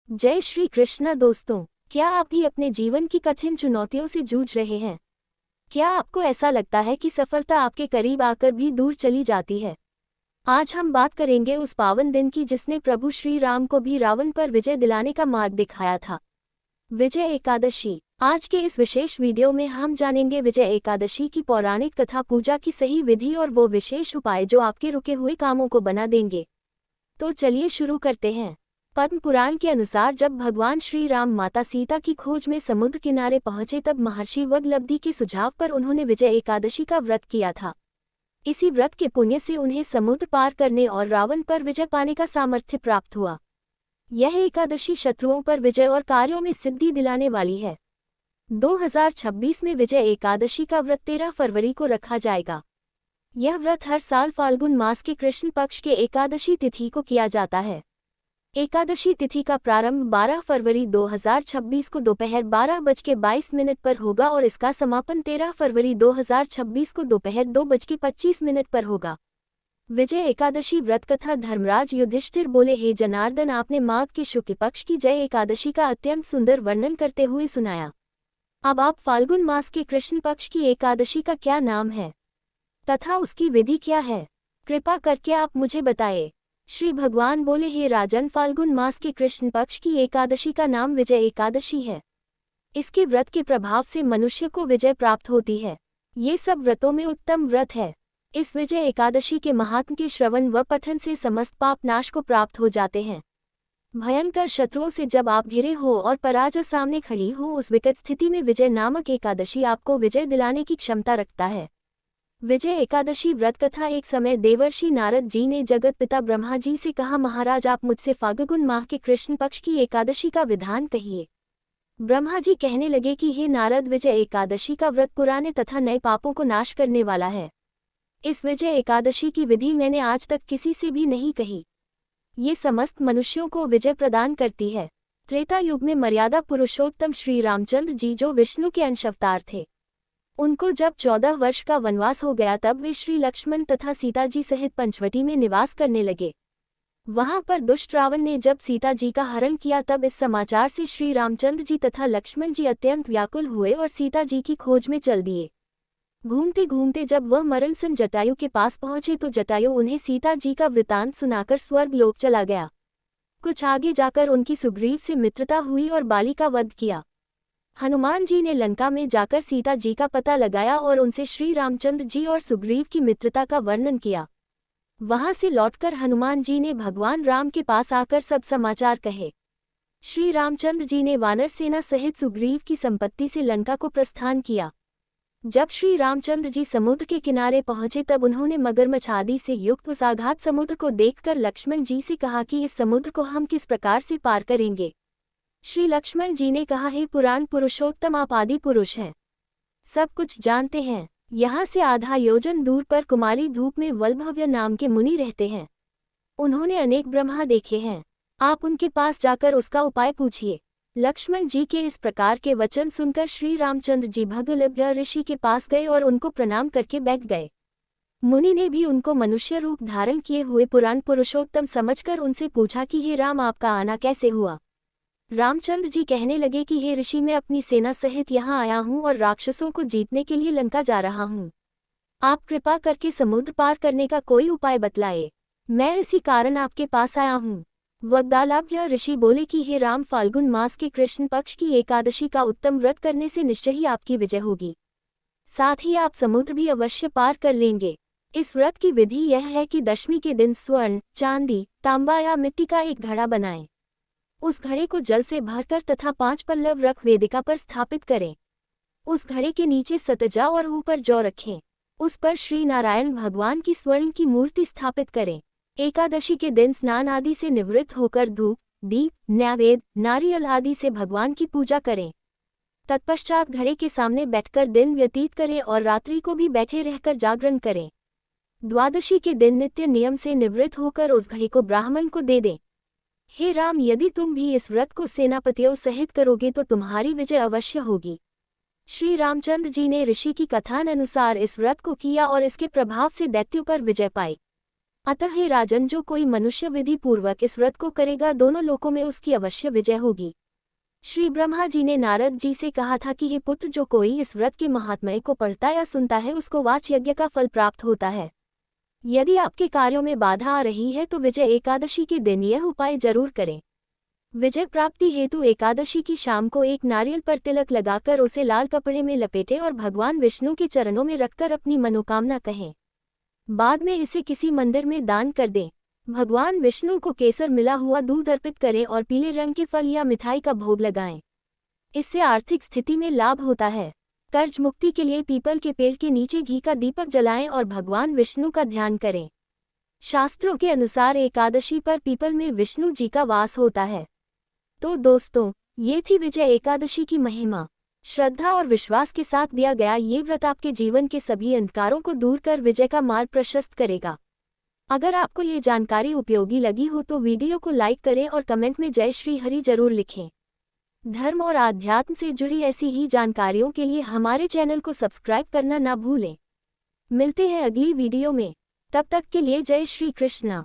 जय श्री कृष्णा दोस्तों, क्या आप भी अपने जीवन की कठिन चुनौतियों से जूझ रहे हैं? क्या आपको ऐसा लगता है कि सफलता आपके करीब आकर भी दूर चली जाती है? आज हम बात करेंगे उस पावन दिन की जिसने प्रभु श्री राम को भी रावण पर विजय दिलाने का मार्ग दिखाया था। विजय एकादशी। आज के इस विशेष वीडियो में हम जानेंगे विजय एकादशी की पौराणिक कथा, पूजा की सही विधि और वो विशेष उपाय जो आपके रुके हुए कामों को बना देंगे। तो चलिए शुरू करते हैं। पद्म पुराण के अनुसार जब भगवान श्री राम माता सीता की खोज में समुद्र किनारे पहुंचे तब महर्षि वग्लब्धि के सुझाव पर उन्होंने विजय एकादशी का व्रत किया था। इसी व्रत के पुण्य से उन्हें समुद्र पार करने और रावण पर विजय पाने का सामर्थ्य प्राप्त हुआ। यह एकादशी शत्रुओं पर विजय और कार्यों में सिद्धि दिलाने वाली है। 2026 में विजय एकादशी का व्रत 13 फरवरी को रखा जाएगा। यह व्रत हर साल फाल्गुन मास के कृष्ण पक्ष के एकादशी तिथि को किया जाता है। एकादशी तिथि का प्रारंभ 12 फरवरी 2026 को दोपहर 12:22 पर होगा और इसका समापन 13 फरवरी 2026 को दोपहर 2:25 पर होगा। विजय एकादशी व्रत कथा। धर्मराज युधिष्ठिर बोले, हे जनार्दन, आपने माघ के शुक्ल पक्ष की जय एकादशी का अत्यंत सुंदर वर्णन करते हुए सुनाया। अब आप फाल्गुन मास के कृष्ण पक्ष की एकादशी का क्या नाम है तथा उसकी विधि क्या है? कृपा करके आप मुझे बताएं। श्री भगवान बोले, हे राजन, फाल्गुन मास के कृष्ण पक्ष की एकादशी का नाम विजय एकादशी है। इसके व्रत के प्रभाव से मनुष्य को विजय प्राप्त होती है। ये सब व्रतों में उत्तम व्रत है। इस विजय एकादशी के महात्म के श्रवण व पठन से समस्त पाप नाश को प्राप्त हो जाते हैं। भयंकर शत्रुओं से जब आप घिरे हो और पराजय सामने खड़ी हो, उस विकट स्थिति में विजय नामक एकादशी आपको विजय दिलाने की क्षमता रखता है। विजय एकादशी व्रत कथा। एक समय देवर्षि नारद जी ने जगत पिता ब्रह्मा जी से कहा, महाराज, आप मुझसे फाल्गुन माह के कृष्ण पक्ष की एकादशी का विधान कहिए। ब्रह्मा जी कहने लगे कि हे नारद, विजय एकादशी का व्रत पुराने तथा नए पापों को नाश करने वाला है। इस विजय एकादशी की विधि मैंने आज तक किसी से भी नहीं कही। ये समस्त मनुष्यों को विजय प्रदान करती है। त्रेता युग में मर्यादा पुरुषोत्तम श्री रामचंद्र जी, जो विष्णु के अंश अवतार थे, उनको जब 14 वर्ष का वनवास हो गया तब वे श्री लक्ष्मण तथा सीता जी सहित पंचवटी में निवास करने लगे। वहां पर दुष्ट रावण ने जब सीता जी का हरण किया तब इस समाचार से श्री रामचंद्र जी तथा लक्ष्मण जी अत्यंत व्याकुल हुए और सीता जी की खोज में चल दिए। घूमते घूमते जब वह मरणसन जटायु के पास पहुंचे तो जटायु उन्हें सीता जी का वृतांत सुनाकर स्वर्ग लोक चला गया। कुछ आगे जाकर उनकी सुग्रीव से मित्रता हुई और बाली का वध किया। हनुमान जी ने लंका में जाकर सीता जी का पता लगाया और उनसे श्री रामचंद्र जी और सुग्रीव की मित्रता का वर्णन किया। वहां से लौटकर हनुमान जी ने भगवान राम के पास आकर सब समाचार कहे। श्री रामचंद्र जी ने वानर सेना सहित सुग्रीव की संपत्ति से लंका को प्रस्थान किया। जब श्री रामचंद्र जी समुद्र के किनारे पहुंचे तब उन्होंने मगरमच्छ आदि से युक्त उस आघात समुद्र को देखकर लक्ष्मण जी से कहा कि इस समुद्र को हम किस प्रकार से पार करेंगे। श्री लक्ष्मण जी ने कहा, हे पुराण पुरुषोत्तम, आप आदि पुरुष हैं, सब कुछ जानते हैं। यहाँ से आधा योजन दूर पर कुमारी धूप में वल्लभव्य नाम के मुनि रहते हैं। उन्होंने अनेक ब्रह्मा देखे हैं। आप उनके पास जाकर उसका उपाय पूछिए। लक्ष्मण जी के इस प्रकार के वचन सुनकर श्री रामचंद्र जी भगलभ्य ऋषि के पास गए और उनको प्रणाम करके बैठ गए। मुनि ने भी उनको मनुष्य रूप धारण किए हुए पुराण पुरुषोत्तम समझकर उनसे पूछा कि हे राम, आपका आना कैसे हुआ? रामचंद्र जी कहने लगे कि हे ऋषि, मैं अपनी सेना सहित यहाँ आया हूँ और राक्षसों को जीतने के लिए लंका जा रहा हूँ। आप कृपा करके समुद्र पार करने का कोई उपाय बतलाए। मैं इसी कारण आपके पास आया हूँ। वग्दालाभ्य ऋषि बोले कि हे राम, फाल्गुन मास के कृष्ण पक्ष की एकादशी का उत्तम व्रत करने से निश्चय ही आपकी विजय होगी। साथ ही आप समुद्र भी अवश्य पार कर लेंगे। इस व्रत की विधि यह है कि दशमी के दिन स्वर्ण, चांदी, तांबा या मिट्टी का एक घड़ा बनाएं। उस घड़े को जल से भरकर तथा 5 पल्लव रख वेदिका पर स्थापित करें। उस घड़े के नीचे सतजा और ऊपर जौ रखें। उस पर श्री नारायण भगवान की स्वर्ण की मूर्ति स्थापित करें। एकादशी के दिन स्नान आदि से निवृत्त होकर धूप, दीप, नैवेद्य, नारियल आदि से भगवान की पूजा करें। तत्पश्चात घड़े के सामने बैठकर दिन व्यतीत करें और रात्रि को भी बैठे रहकर जागरण करें। द्वादशी के दिन नित्य नियम से निवृत्त होकर उस घड़े को ब्राह्मण को दे दें। हे राम, यदि तुम भी इस व्रत को सेनापतियों सहित करोगे तो तुम्हारी विजय अवश्य होगी। श्री रामचंद्र जी ने ऋषि की कथान अनुसार इस व्रत को किया और इसके प्रभाव से दैत्यों पर विजय पाई। अतः हे राजन, जो कोई मनुष्य विधि पूर्वक इस व्रत को करेगा, दोनों लोकों में उसकी अवश्य विजय होगी। श्री ब्रह्मा जी ने नारद जी से कहा था कि हे पुत्र, जो कोई इस व्रत के महात्म्य को पढ़ता या सुनता है, उसको वाच यज्ञ का फल प्राप्त होता है। यदि आपके कार्यों में बाधा आ रही है तो विजय एकादशी के दिन यह उपाय जरूर करें। विजय प्राप्ति हेतु एकादशी की शाम को एक नारियल पर तिलक लगाकर उसे लाल कपड़े में लपेटें और भगवान विष्णु के चरणों में रखकर अपनी मनोकामना कहें। बाद में इसे किसी मंदिर में दान कर दें। भगवान विष्णु को केसर मिला हुआ दूध अर्पित करें और पीले रंग के फल या मिठाई का भोग लगाएं। इससे आर्थिक स्थिति में लाभ होता है। कर्ज मुक्ति के लिए पीपल के पेड़ के नीचे घी का दीपक जलाएं और भगवान विष्णु का ध्यान करें। शास्त्रों के अनुसार एकादशी पर पीपल में विष्णु जी का वास होता है। तो दोस्तों, ये थी विजय एकादशी की महिमा। श्रद्धा और विश्वास के साथ दिया गया ये व्रत आपके जीवन के सभी अंधकारों को दूर कर विजय का मार्ग प्रशस्त करेगा। अगर आपको ये जानकारी उपयोगी लगी हो तो वीडियो को लाइक करें और कमेंट में जय श्री हरि जरूर लिखें। धर्म और आध्यात्म से जुड़ी ऐसी ही जानकारियों के लिए हमारे चैनल को सब्सक्राइब करना ना भूलें। मिलते हैं अगली वीडियो में, तब तक के लिए जय श्री कृष्ण।